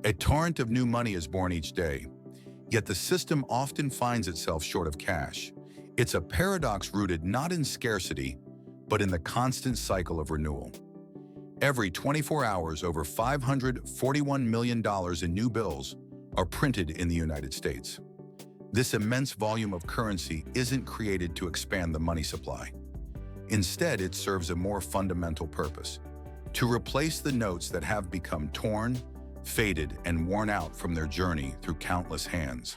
A torrent of new money is born each day, yet the system often finds itself short of cash. It's a paradox rooted not in scarcity, but in the constant cycle of renewal. Every 24 hours, over $541 million in new bills are printed in the United States. This immense volume of currency isn't created to expand the money supply. Instead, it serves a more fundamental purpose: to replace the notes that have become torn, faded, and worn out from their journey through countless hands.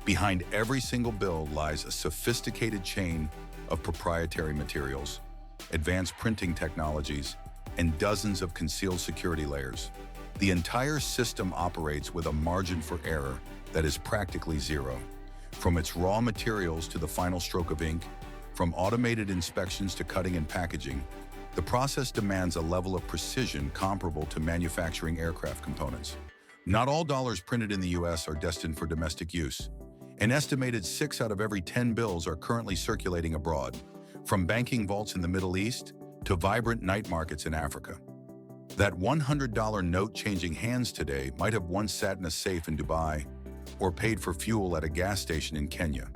Behind every single bill lies a sophisticated chain of proprietary materials, advanced printing technologies, and dozens of concealed security layers. The entire system operates with a margin for error that is practically zero. From its raw materials to the final stroke of ink, from automated inspections to cutting and packaging, the process demands a level of precision comparable to manufacturing aircraft components. Not all dollars printed in the US are destined for domestic use. An estimated 6 out of every 10 bills are currently circulating abroad, from banking vaults in the Middle East to vibrant night markets in Africa. That $100 note changing hands today might have once sat in a safe in Dubai or paid for fuel at a gas station in Kenya.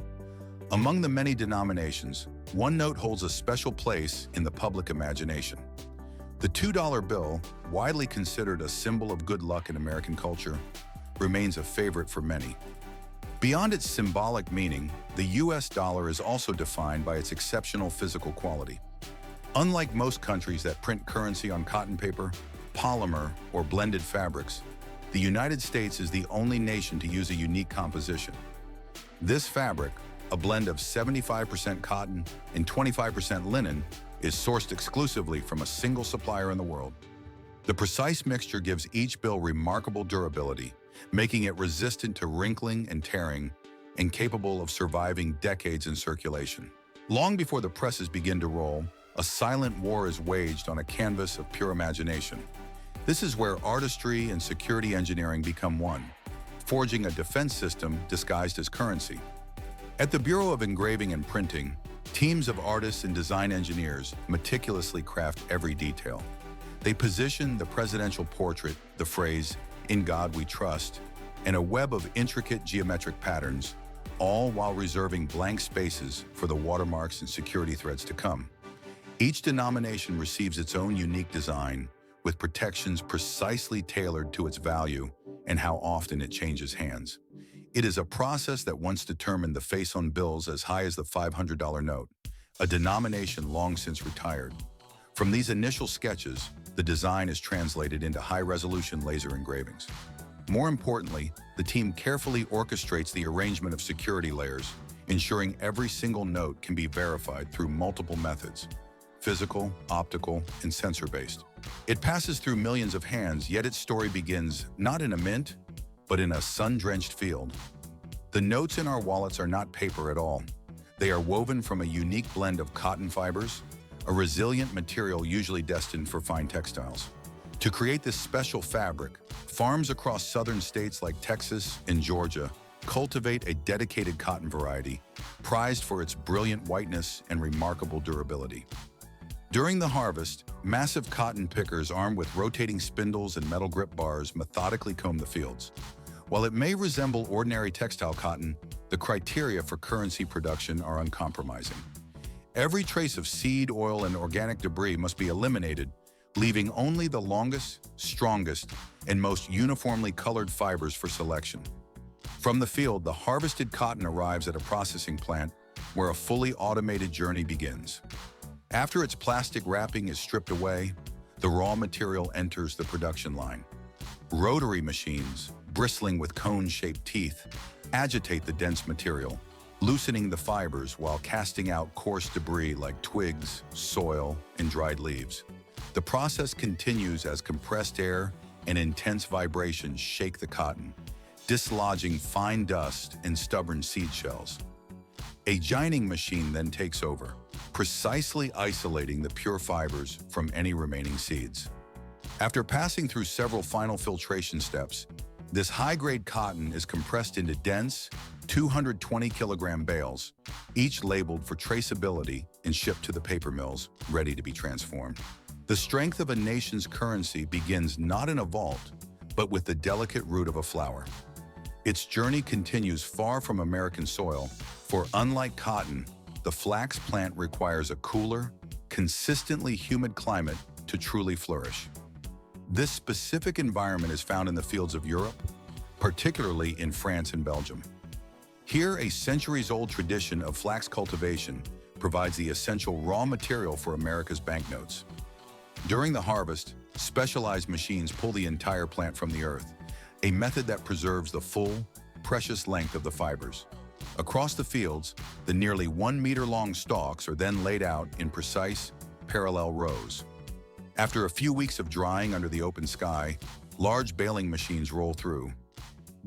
Among the many denominations, one note holds a special place in the public imagination. The $2 bill, widely considered a symbol of good luck in American culture, remains a favorite for many. Beyond its symbolic meaning, the US dollar is also defined by its exceptional physical quality. Unlike most countries that print currency on cotton paper, polymer, or blended fabrics, the United States is the only nation to use a unique composition. This fabric, a blend of 75% cotton and 25% linen, is sourced exclusively from a single supplier in the world. The precise mixture gives each bill remarkable durability, making it resistant to wrinkling and tearing and capable of surviving decades in circulation. Long before the presses begin to roll, a silent war is waged on a canvas of pure imagination. This is where artistry and security engineering become one, forging a defense system disguised as currency. At the Bureau of Engraving and Printing, teams of artists and design engineers meticulously craft every detail. They position the presidential portrait, the phrase, "In God We Trust," and a web of intricate geometric patterns, all while reserving blank spaces for the watermarks and security threads to come. Each denomination receives its own unique design, with protections precisely tailored to its value and how often it changes hands. It is a process that once determined the face on bills as high as the $500 note, a denomination long since retired. From these initial sketches, the design is translated into high-resolution laser engravings. More importantly, the team carefully orchestrates the arrangement of security layers, ensuring every single note can be verified through multiple methods: physical, optical, and sensor-based. It passes through millions of hands, yet its story begins not in a mint, but in a sun-drenched field. The notes in our wallets are not paper at all. They are woven from a unique blend of cotton fibers, a resilient material usually destined for fine textiles. To create this special fabric, farms across southern states like Texas and Georgia cultivate a dedicated cotton variety, prized for its brilliant whiteness and remarkable durability. During the harvest, massive cotton pickers armed with rotating spindles and metal grip bars methodically comb the fields. While it may resemble ordinary textile cotton, the criteria for currency production are uncompromising. Every trace of seed, oil, and organic debris must be eliminated, leaving only the longest, strongest, and most uniformly colored fibers for selection. From the field, the harvested cotton arrives at a processing plant where a fully automated journey begins. After its plastic wrapping is stripped away, the raw material enters the production line. Rotary machines, bristling with cone-shaped teeth, agitate the dense material, loosening the fibers while casting out coarse debris like twigs, soil, and dried leaves. The process continues as compressed air and intense vibrations shake the cotton, dislodging fine dust and stubborn seed shells. A gining machine then takes over, precisely isolating the pure fibers from any remaining seeds. After passing through several final filtration steps, this high-grade cotton is compressed into dense, 220-kilogram bales, each labeled for traceability and shipped to the paper mills, ready to be transformed. The strength of a nation's currency begins not in a vault, but with the delicate root of a flower. Its journey continues far from American soil, for unlike cotton, the flax plant requires a cooler, consistently humid climate to truly flourish. This specific environment is found in the fields of Europe, particularly in France and Belgium. Here, a centuries-old tradition of flax cultivation provides the essential raw material for America's banknotes. During the harvest, specialized machines pull the entire plant from the earth, a method that preserves the full, precious length of the fibers. Across the fields, the nearly 1-meter-long stalks are then laid out in precise, parallel rows. After a few weeks of drying under the open sky, large baling machines roll through,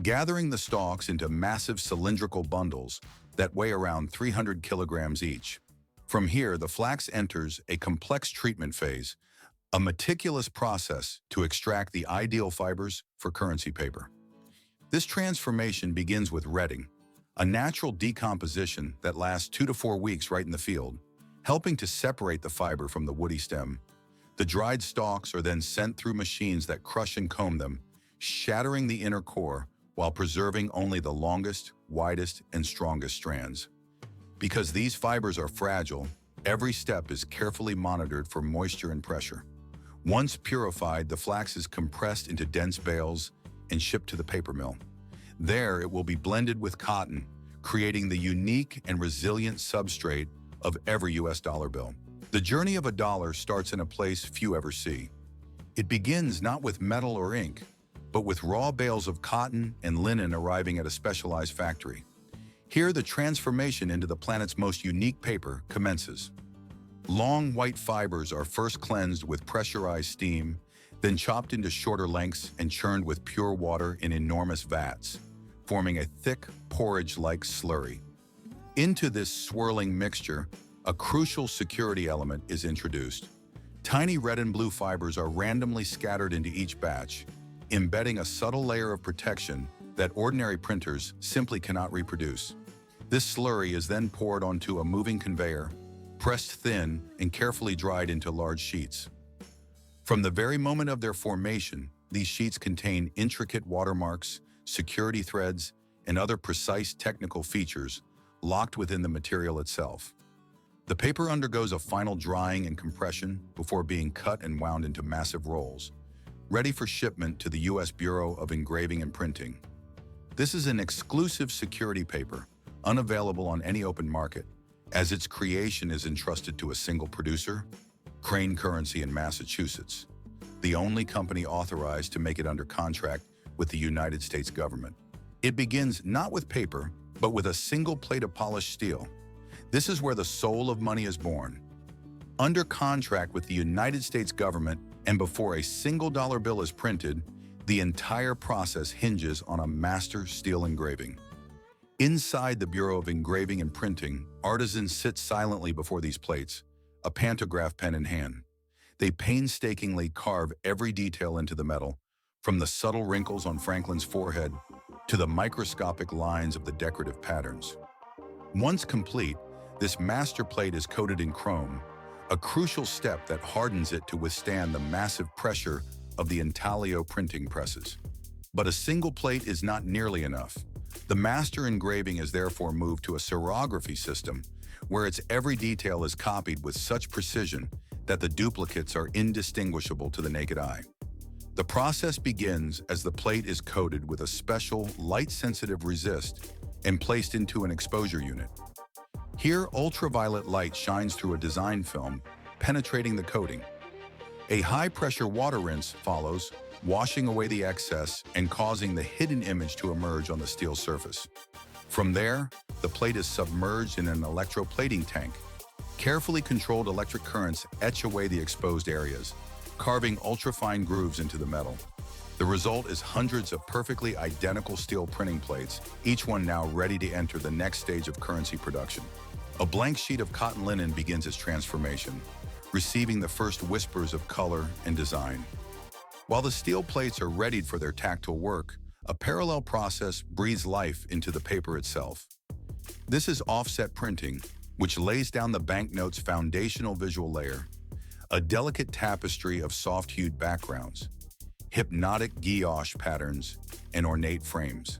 gathering the stalks into massive cylindrical bundles that weigh around 300 kilograms each. From here, the flax enters a complex treatment phase, a meticulous process to extract the ideal fibers for currency paper. This transformation begins with retting, a natural decomposition that lasts 2 to 4 weeks right in the field, helping to separate the fiber from the woody stem. The dried stalks are then sent through machines that crush and comb them, shattering the inner core while preserving only the longest, widest, and strongest strands. Because these fibers are fragile, every step is carefully monitored for moisture and pressure. Once purified, the flax is compressed into dense bales and shipped to the paper mill. There, it will be blended with cotton, creating the unique and resilient substrate of every US dollar bill. The journey of a dollar starts in a place few ever see. It begins not with metal or ink, but with raw bales of cotton and linen arriving at a specialized factory. Here, the transformation into the planet's most unique paper commences. Long white fibers are first cleansed with pressurized steam, then chopped into shorter lengths and churned with pure water in enormous vats, forming a thick, porridge-like slurry. Into this swirling mixture, a crucial security element is introduced. Tiny red and blue fibers are randomly scattered into each batch, embedding a subtle layer of protection that ordinary printers simply cannot reproduce. This slurry is then poured onto a moving conveyor, pressed thin and carefully dried into large sheets. From the very moment of their formation, these sheets contain intricate watermarks, security threads, and other precise technical features locked within the material itself. The paper undergoes a final drying and compression before being cut and wound into massive rolls, ready for shipment to the U.S. Bureau of Engraving and Printing. This is an exclusive security paper, unavailable on any open market, as its creation is entrusted to a single producer, Crane Currency in Massachusetts, the only company authorized to make it under contract with the United States government. It begins not with paper, but with a single plate of polished steel. This is where the soul of money is born. Under contract with the United States government and before a single dollar bill is printed, the entire process hinges on a master steel engraving. Inside the Bureau of Engraving and Printing, artisans sit silently before these plates, a pantograph pen in hand. They painstakingly carve every detail into the metal, from the subtle wrinkles on Franklin's forehead to the microscopic lines of the decorative patterns. Once complete, this master plate is coated in chrome, a crucial step that hardens it to withstand the massive pressure of the Intaglio printing presses. But a single plate is not nearly enough. The master engraving is therefore moved to a serography system, where its every detail is copied with such precision that the duplicates are indistinguishable to the naked eye. The process begins as the plate is coated with a special light-sensitive resist and placed into an exposure unit. Here, ultraviolet light shines through a design film, penetrating the coating. A high-pressure water rinse follows, washing away the excess and causing the hidden image to emerge on the steel surface. From there, the plate is submerged in an electroplating tank. Carefully controlled electric currents etch away the exposed areas, carving ultrafine grooves into the metal. The result is hundreds of perfectly identical steel printing plates, each one now ready to enter the next stage of currency production. A blank sheet of cotton linen begins its transformation, receiving the first whispers of color and design. While the steel plates are readied for their tactile work, a parallel process breathes life into the paper itself. This is offset printing, which lays down the banknote's foundational visual layer, a delicate tapestry of soft-hued backgrounds. hypnotic gouache patterns, and ornate frames.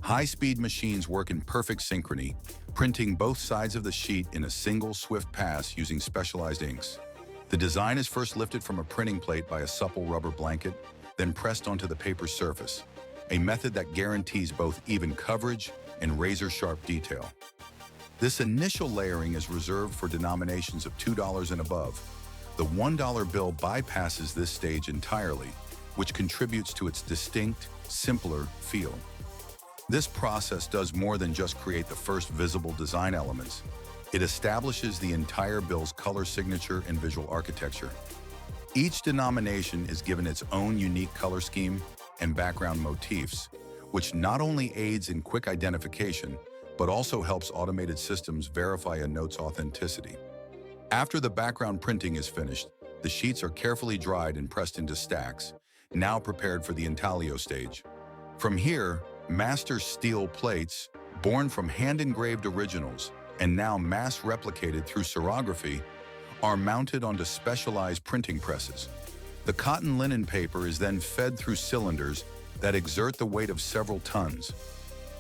High-speed machines work in perfect synchrony, printing both sides of the sheet in a single swift pass using specialized inks. The design is first lifted from a printing plate by a supple rubber blanket, then pressed onto the paper's surface, a method that guarantees both even coverage and razor-sharp detail. This initial layering is reserved for denominations of $2 and above. The $1 bill bypasses this stage entirely, which contributes to its distinct, simpler feel. This process does more than just create the first visible design elements. It establishes the entire bill's color signature and visual architecture. Each denomination is given its own unique color scheme and background motifs, which not only aids in quick identification, but also helps automated systems verify a note's authenticity. After the background printing is finished, the sheets are carefully dried and pressed into stacks, now prepared for the intaglio stage. From here, master steel plates, born from hand-engraved originals and now mass-replicated through serography, are mounted onto specialized printing presses. The cotton linen paper is then fed through cylinders that exert the weight of several tons.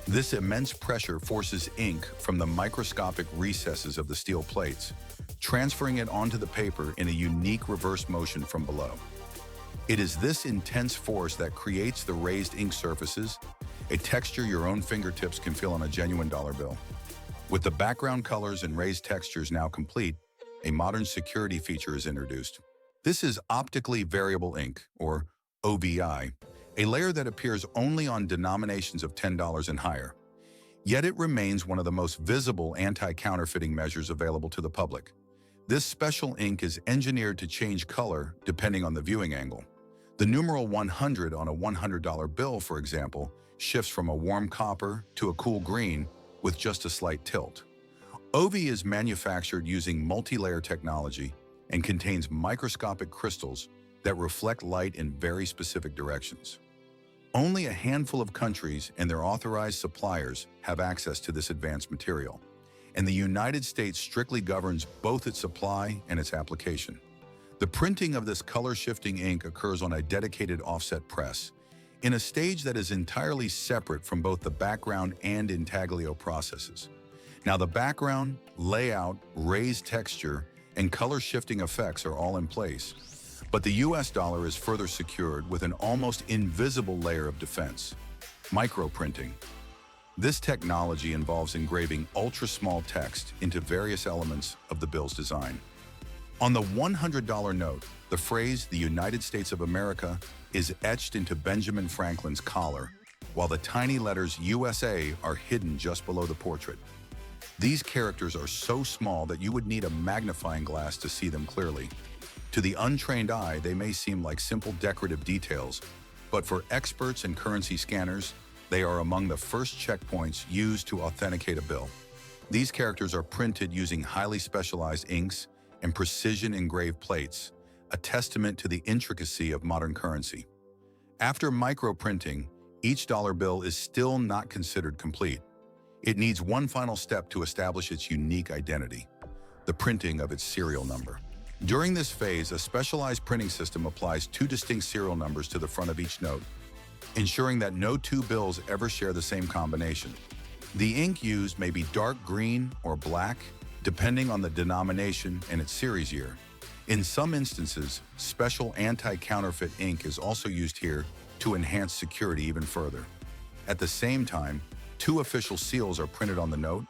This immense pressure forces ink from the microscopic recesses of the steel plates, transferring it onto the paper in a unique reverse motion from below. It is this intense force that creates the raised ink surfaces, a texture your own fingertips can feel on a genuine dollar bill. With the background colors and raised textures now complete, a modern security feature is introduced. This is optically variable ink, or OVI, a layer that appears only on denominations of $10 and higher. Yet it remains one of the most visible anti-counterfeiting measures available to the public. This special ink is engineered to change color depending on the viewing angle. The numeral 100 on a $100 bill, for example, shifts from a warm copper to a cool green with just a slight tilt. OVI is manufactured using multi-layer technology and contains microscopic crystals that reflect light in very specific directions. Only a handful of countries and their authorized suppliers have access to this advanced material, and the United States strictly governs both its supply and its application. The printing of this color-shifting ink occurs on a dedicated offset press, in a stage that is entirely separate from both the background and intaglio processes. Now, the background, layout, raised texture, and color-shifting effects are all in place, but the US dollar is further secured with an almost invisible layer of defense: microprinting. This technology involves engraving ultra-small text into various elements of the bill's design. On the $100 note, the phrase "the United States of America" is etched into Benjamin Franklin's collar, while the tiny letters USA are hidden just below the portrait. These characters are so small that you would need a magnifying glass to see them clearly. To the untrained eye, they may seem like simple decorative details, but for experts and currency scanners, they are among the first checkpoints used to authenticate a bill. These characters are printed using highly specialized inks and precision engraved plates, a testament to the intricacy of modern currency. After microprinting, each dollar bill is still not considered complete. It needs one final step to establish its unique identity: the printing of its serial number. During this phase, a specialized printing system applies two distinct serial numbers to the front of each note, ensuring that no two bills ever share the same combination. The ink used may be dark green or black, depending on the denomination and its series year. In some instances, special anti-counterfeit ink is also used here to enhance security even further. At the same time, two official seals are printed on the note,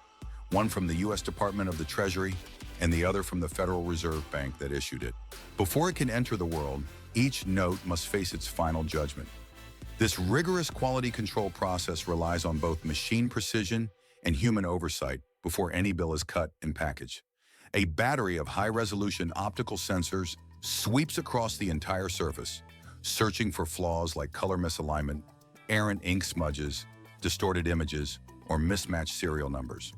one from the U.S. Department of the Treasury and the other from the Federal Reserve Bank that issued it. Before it can enter the world, each note must face its final judgment. This rigorous quality control process relies on both machine precision and human oversight before any bill is cut and packaged. A battery of high-resolution optical sensors sweeps across the entire surface, searching for flaws like color misalignment, errant ink smudges, distorted images, or mismatched serial numbers.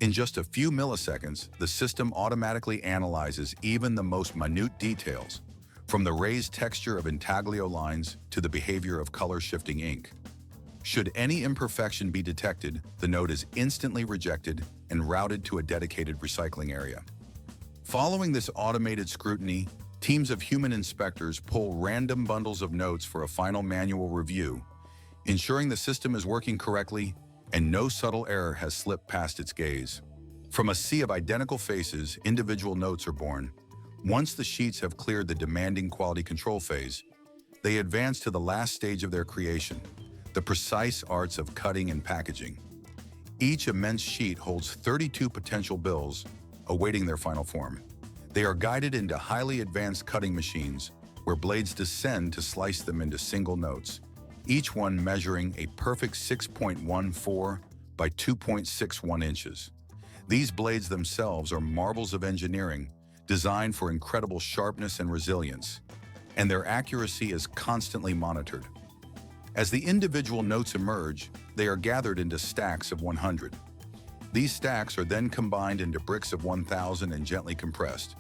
In just a few milliseconds, the system automatically analyzes even the most minute details, from the raised texture of intaglio lines to the behavior of color-shifting ink. Should any imperfection be detected, the note is instantly rejected and routed to a dedicated recycling area. Following this automated scrutiny, Teams of human inspectors pull random bundles of notes for a final manual review, ensuring the system is working correctly and no subtle error has slipped past its gaze. From a sea of identical faces, individual notes are born. Once the sheets have cleared the demanding quality control phase, they advance to the last stage of their creation, the precise arts of cutting and packaging. Each immense sheet holds 32 potential bills, awaiting their final form. They are guided into highly advanced cutting machines, where blades descend to slice them into single notes, each one measuring a perfect 6.14 by 2.61 inches. These blades themselves are marvels of engineering, designed for incredible sharpness and resilience, and their accuracy is constantly monitored. As the individual notes emerge, they are gathered into stacks of 100. These stacks are then combined into bricks of 1,000 and gently compressed,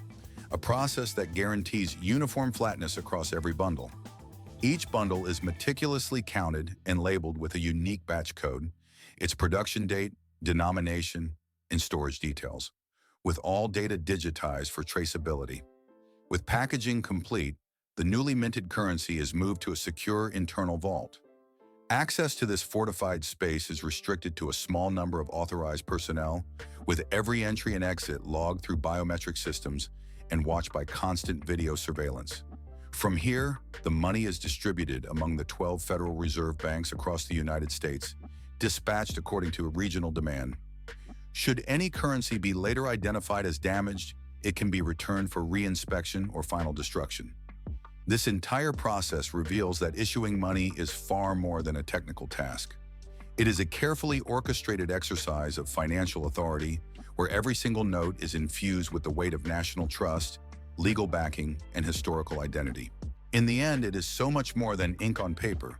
a process that guarantees uniform flatness across every bundle. Each bundle is meticulously counted and labeled with a unique batch code, its production date, denomination, and storage details, with all data digitized for traceability. With packaging complete, the newly minted currency is moved to a secure internal vault. Access to this fortified space is restricted to a small number of authorized personnel, with every entry and exit logged through biometric systems and watched by constant video surveillance. From here, the money is distributed among the 12 Federal Reserve banks across the United States, dispatched according to regional demand. Should any currency be later identified as damaged, it can be returned for reinspection or final destruction. This entire process reveals that issuing money is far more than a technical task. It is a carefully orchestrated exercise of financial authority, where every single note is infused with the weight of national trust, legal backing, and historical identity. In the end, it is so much more than ink on paper.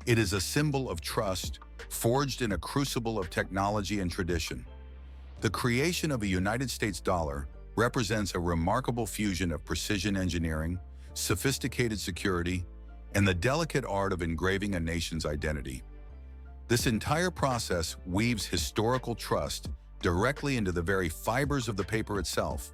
It is a symbol of trust, forged in a crucible of technology and tradition. The creation of a United States dollar represents a remarkable fusion of precision engineering, sophisticated security, and the delicate art of engraving a nation's identity. This entire process weaves historical trust directly into the very fibers of the paper itself.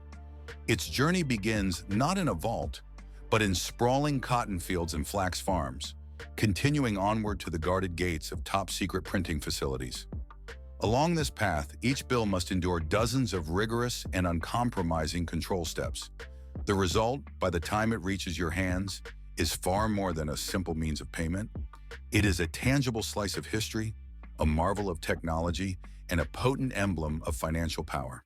Its journey begins not in a vault, but in sprawling cotton fields and flax farms, continuing onward to the guarded gates of top-secret printing facilities. Along this path, each bill must endure dozens of rigorous and uncompromising control steps. The result, by the time it reaches your hands, is far more than a simple means of payment. It is a tangible slice of history, a marvel of technology, and a potent emblem of financial power.